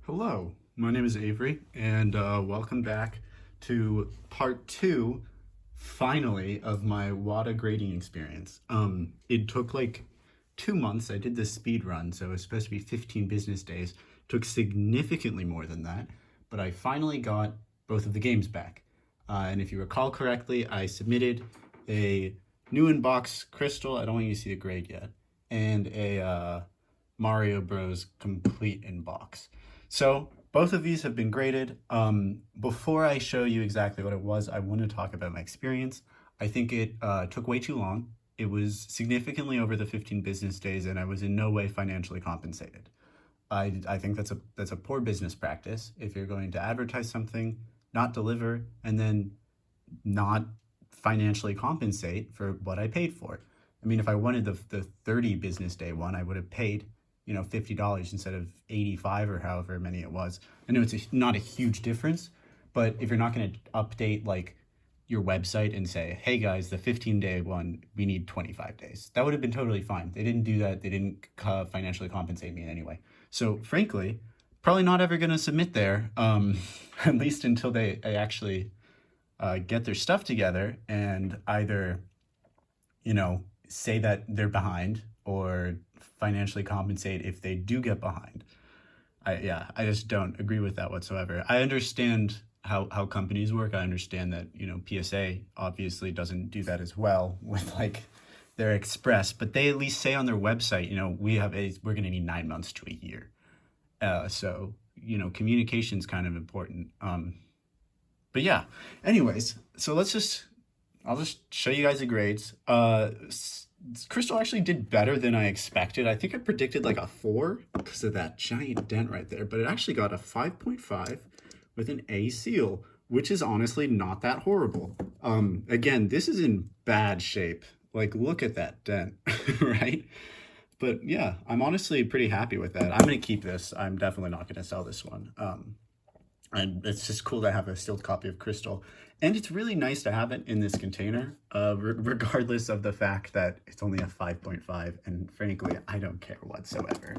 Hello, my name is Avery, and welcome back to part two, finally, of my WATA grading experience. It took like 2 months. I did this speed run, so it was supposed to be 15 business days. Took significantly more than that, but I finally got both of the games back. And if you recall correctly, I submitted a new in-box Crystal. I don't want you to see the grade yet, and a Mario Bros. Complete in-box. So both of these have been graded. Before I show you exactly what it was, I want to talk about my experience. I think it took way too long. It was significantly over the 15 business days, and I was in no way financially compensated. I think that's a poor business practice if you're going to advertise something, not deliver, and then not financially compensate for what I paid for. I mean, if I wanted the 30 business day one, I would have paid $50 instead of 85 or however many it was. I know it's not a huge difference, but if you're not going to update like your website and say, hey guys, the 15-day one, we need 25 days. That would have been totally fine. They didn't do that. They didn't financially compensate me in any way. So frankly, probably not ever going to submit there, at least until they actually get their stuff together and either, say that they're behind or financially compensate if they do get behind. I just don't agree with that whatsoever. I understand how companies work. I understand that, PSA obviously doesn't do that as well with like their express, but they at least say on their website, we're going to need 9 months to a year. So, communication's kind of important. But yeah, anyways, so I'll just show you guys the grades. Crystal actually did better than I expected. I think I predicted like a 4 because of that giant dent right there, but it actually got a 5.5 with an A seal, which is honestly not that horrible. Again, this is in bad shape. Like, look at that dent, right? But yeah, I'm honestly pretty happy with that. I'm going to keep this. I'm definitely not going to sell this one. And it's just cool to have a sealed copy of Crystal. And it's really nice to have it in this container, regardless of the fact that it's only a 5.5. And frankly, I don't care whatsoever.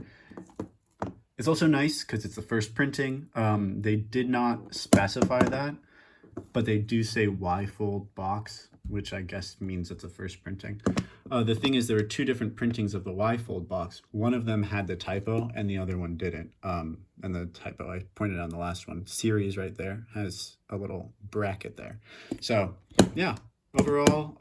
It's also nice because it's the first printing. They did not specify that, but they do say Y-fold box, which I guess means it's the first printing. The thing is, there were 2 different printings of the Y-fold box. One of them had the typo and the other one didn't. And the typo I pointed out on the last one, series right there, has a little bracket there. So yeah, overall,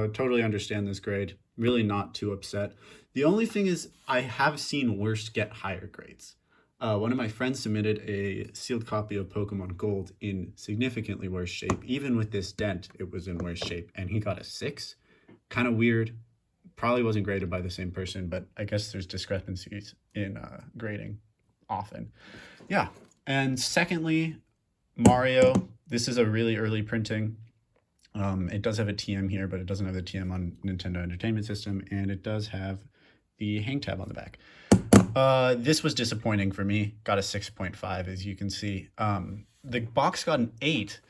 totally understand this grade. Really not too upset. The only thing is I have seen worse get higher grades. One of my friends submitted a sealed copy of Pokemon Gold in significantly worse shape. Even with this dent, it was in worse shape, and he got a 6. Kind of weird. Probably wasn't graded by the same person, but I guess there's discrepancies in grading often. Yeah. And secondly, Mario. This is a really early printing. It does have a TM here, but it doesn't have the TM on Nintendo Entertainment System, and it does have the hang tab on the back. This was disappointing for me. Got a 6.5, as you can see. The box got an 8,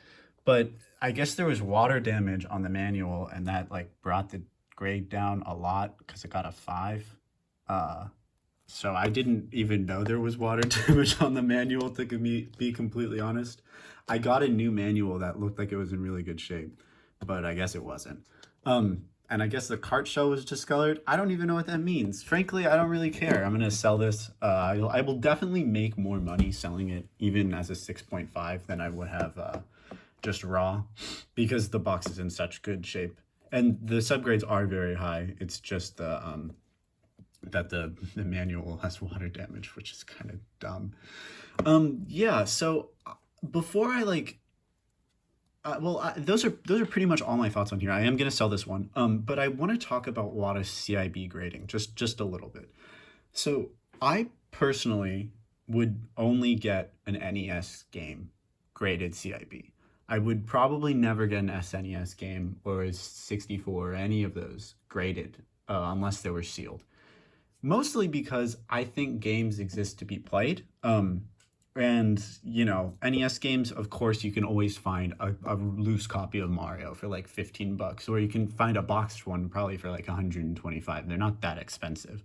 but I guess there was water damage on the manual, and that like brought the grade down a lot because it got a 5. So I didn't even know there was water damage on the manual, to be completely honest. I got a new manual that looked like it was in really good shape, but I guess it wasn't. And I guess the cart shell was discolored. I don't even know what that means. Frankly, I don't really care. I'm going to sell this. I will definitely make more money selling it, even as a 6.5, than I would have just raw, because the box is in such good shape. And the subgrades are very high. It's just that the manual has water damage, which is kind of dumb. Yeah, so before I like... those are pretty much all my thoughts on here. I am going to sell this one, but I want to talk about WATA's CIB grading just a little bit. So I personally would only get an NES game graded CIB. I would probably never get an SNES game or a 64 or any of those graded unless they were sealed. Mostly because I think games exist to be played. And, NES games, of course, you can always find a loose copy of Mario for like $15, or you can find a boxed one probably for like $125. They're not that expensive.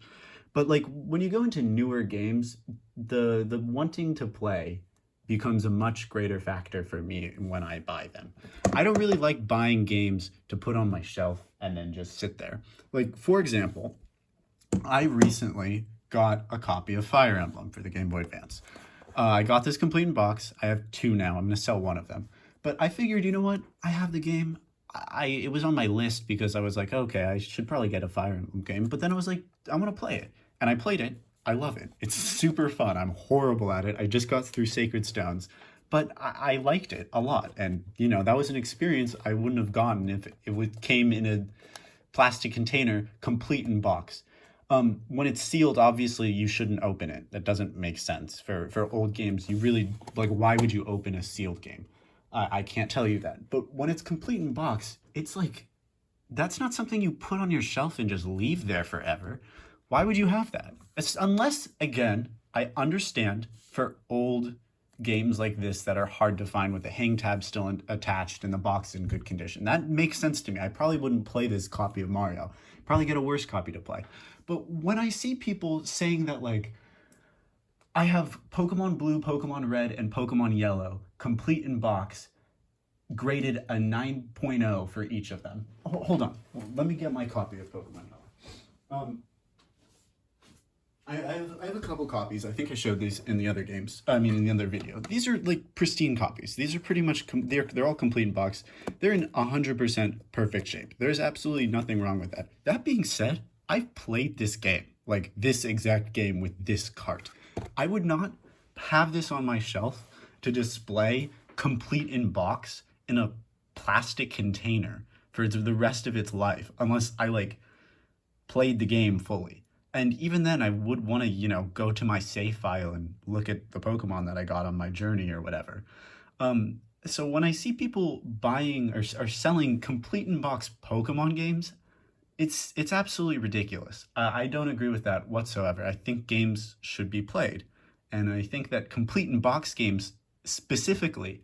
But like when you go into newer games, the wanting to play becomes a much greater factor for me when I buy them. I don't really like buying games to put on my shelf and then just sit there. Like for example, I recently got a copy of Fire Emblem for the Game Boy Advance. I got this complete in box. I have two now. I'm going to sell one of them. But I figured, you know what? I have the game. It was on my list because I was like, okay, I should probably get a Fire Emblem game. But then I was like, I'm going to play it. And I played it. I love it. It's super fun. I'm horrible at it. I just got through Sacred Stones. But I liked it a lot. And, you know, that was an experience I wouldn't have gotten if came in a plastic container, complete in box. When it's sealed, obviously you shouldn't open it. That doesn't make sense. For old games, you really, like, why would you open a sealed game? I can't tell you that. But when it's complete in box, it's like, that's not something you put on your shelf and just leave there forever. Why would you have that? Unless, again, I understand for old games like this that are hard to find with the hang tab still attached and the box in good condition. That makes sense to me. I probably wouldn't play this copy of Mario. Probably get a worse copy to play. But when I see people saying that, like, I have Pokemon Blue, Pokemon Red, and Pokemon Yellow, complete in box, graded a 9.0 for each of them. Hold on. Let me get my copy of Pokemon Yellow. I have a couple copies. I think I showed these in the other games. I mean, in the other video. These are like pristine copies. These are pretty much, they're all complete in box. They're in 100% perfect shape. There's absolutely nothing wrong with that. That being said, I've played this game, like this exact game with this cart. I would not have this on my shelf to display complete in box in a plastic container for the rest of its life, unless I like played the game fully. And even then, I would want to, you know, go to my save file and look at the Pokemon that I got on my journey or whatever. So when I see people buying or selling complete in box Pokemon games, it's absolutely ridiculous. I don't agree with that whatsoever. I think games should be played, and I think that complete in box games specifically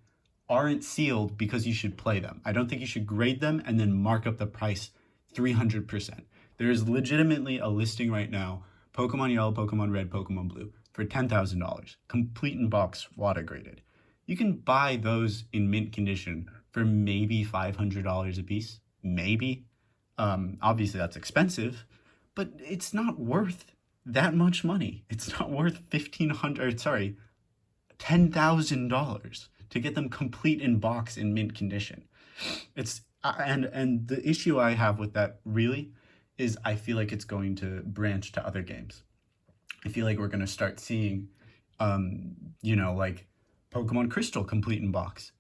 aren't sealed because you should play them. I don't think you should grade them and then mark up the price 300%. There is legitimately a listing right now, Pokemon Yellow, Pokemon Red, Pokemon Blue, for $10,000, complete in box, WATA graded. You can buy those in mint condition for maybe $500 a piece, maybe. Obviously that's expensive, but it's not worth that much money. It's not worth $10,000 to get them complete in box in mint condition. It's and the issue I have with that really is I feel like it's going to branch to other games. I feel like we're going to start seeing, like Pokemon Crystal complete in box,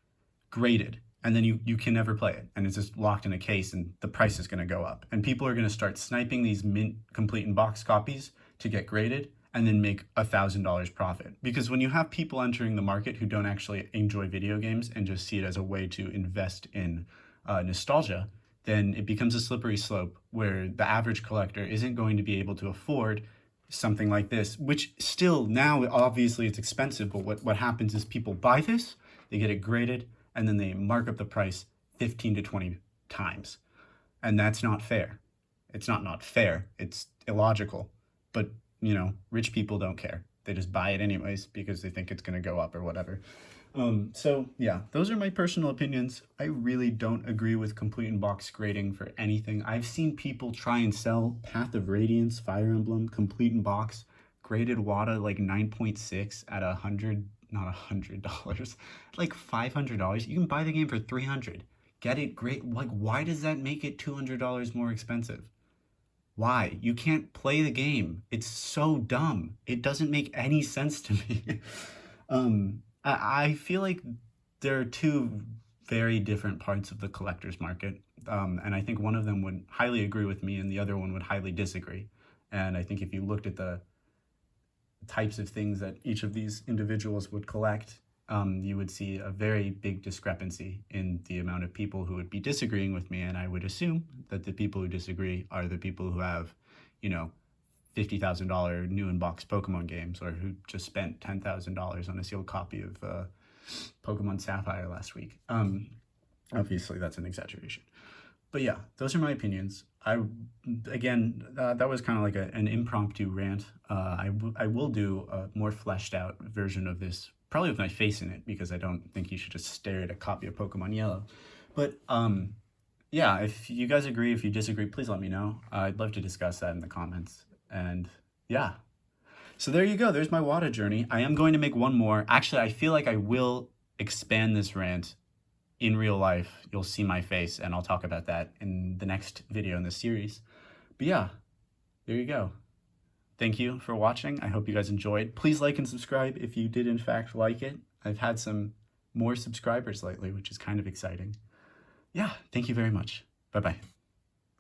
graded, and then you can never play it, and it's just locked in a case, and the price is going to go up. And people are going to start sniping these mint complete in box copies to get graded and then make $1,000 profit. Because when you have people entering the market who don't actually enjoy video games and just see it as a way to invest in nostalgia, then it becomes a slippery slope where the average collector isn't going to be able to afford something like this, which still now obviously it's expensive, but what happens is people buy this, they get it graded, and then they mark up the price 15 to 20 times. And that's not fair. It's not fair. It's illogical. But, you know, rich people don't care. They just buy it anyways because they think it's going to go up or whatever. So yeah, those are my personal opinions. I really don't agree with complete in box grading for anything. I've seen people try and sell Path of Radiance, Fire Emblem, complete in box, graded WATA like 9.6 at $100, like $500. You can buy the game for $300. Get it great. Like, why does that make it $200 more expensive? Why? You can't play the game. It's so dumb. It doesn't make any sense to me. I feel like there are two very different parts of the collector's market. And I think one of them would highly agree with me and the other one would highly disagree. And I think if you looked at the types of things that each of these individuals would collect, you would see a very big discrepancy in the amount of people who would be disagreeing with me. And I would assume that the people who disagree are the people who have, you know, $50,000 new in box Pokemon games, or who just spent $10,000 on a sealed copy of Pokemon Sapphire last week. Obviously, that's an exaggeration. But yeah, those are my opinions. That was kind of like an impromptu rant. I will do a more fleshed out version of this, probably with my face in it, because I don't think you should just stare at a copy of Pokemon Yellow. But yeah, if you guys agree, if you disagree, please let me know. I'd love to discuss that in the comments. And yeah, so there you go. There's my WATA journey. I am going to make one more. Actually, I feel like I will expand this rant in real life. You'll see my face, and I'll talk about that in the next video in this series. But yeah, there you go. Thank you for watching. I hope you guys enjoyed. Please like and subscribe if you did in fact like it. I've had some more subscribers lately, which is kind of exciting. Yeah, thank you very much. Bye-bye.